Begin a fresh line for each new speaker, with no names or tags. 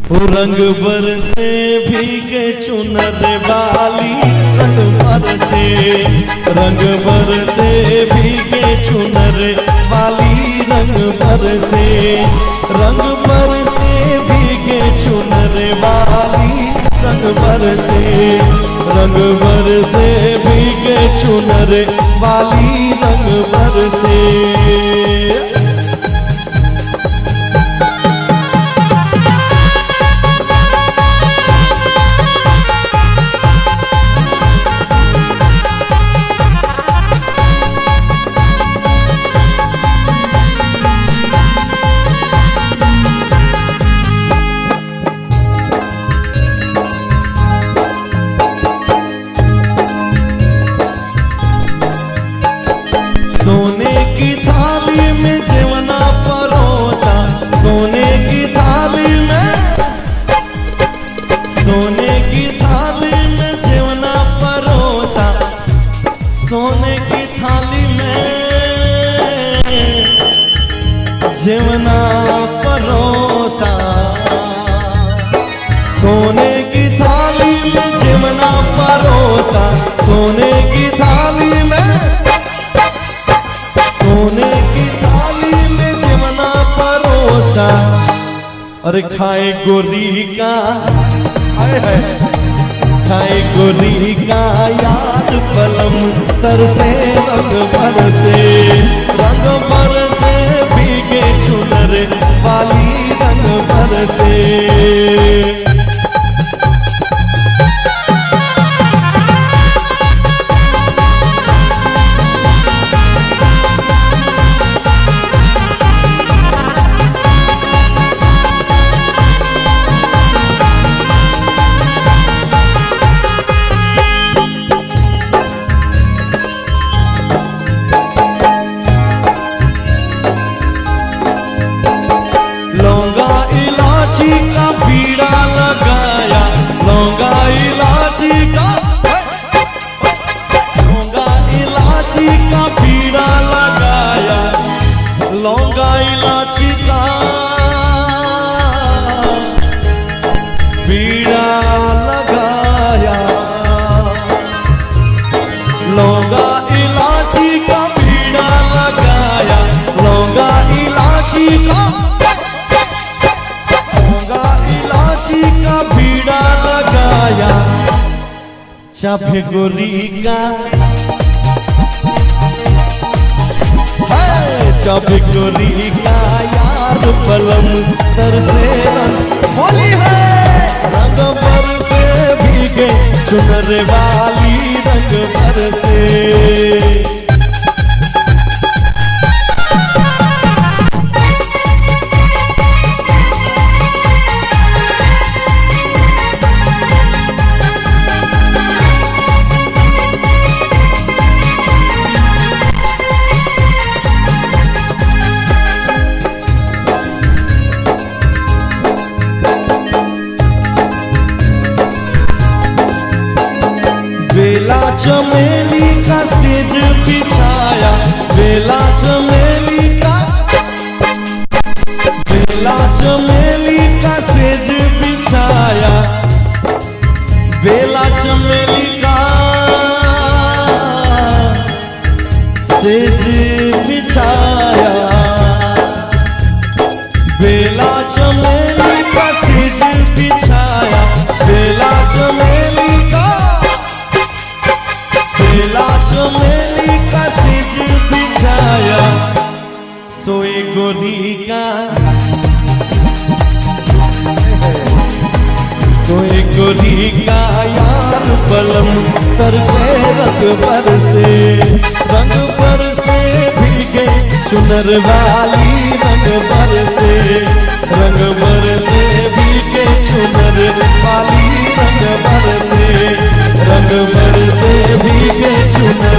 रंग बरसे भीगे चुनर वाली, रंग बरसे, रंग बरसे भीगे चुनर वाली, रंग बरसे, रंग बरसे भीगे चुनर वाली, रंग बरसे, रंग बरसे भीगे चुनर वाली, रंग बरसे। सोने की थाली में जेवना परोसा, सोने की थाली में, सोने की थाली में जेवना परोसा, सोने की थाली में जेवना परोसा, सोने की थाली में जेवना परोसा, सोने की थाली में, सोने की थाली में जेवना परोसा। अरे खाए गोरी का, हाय हाय, खाए गोरी का याद पलम तरसे, रंग बरसे, रंग बरसे भीगे चुनर वाली, रंग बरसे। लौंगा इलायची का बीड़ा लगाया, लौंगा इलायची का, लौंगा इलायची का बीड़ा लगाया, लौंगा इलायची का बीड़ा लगाया, लौंगा इलायची का बीड़ा लगाया, लौंगा इलायची का, इलायची का बीड़ा लगाया, चाभे गोरी का, चाभे गोरी का यार पलम तरसे, होली है रंग बरसे भीगे चुनर वाली, रंग बरसे। बेला चमेली का सेज बिछाया, बेला चमेली का, बेला चमेली का सेज बिछाया, बेला चमेली का सेज बिछाया, बेला चमेली का सेज बिछाया, बेला चमेली का, बेला चमेली का सेज बिछाया, सोए गोरी का, सोए गोरी का यार पलम तरसे, रंग बरसे, रंग बरसे भीगे चुनर वाली, रंग बरसे, रंग बरसे भीगे चुनर वाली, रंग बरसे, रंग बरसे भीगे चुनर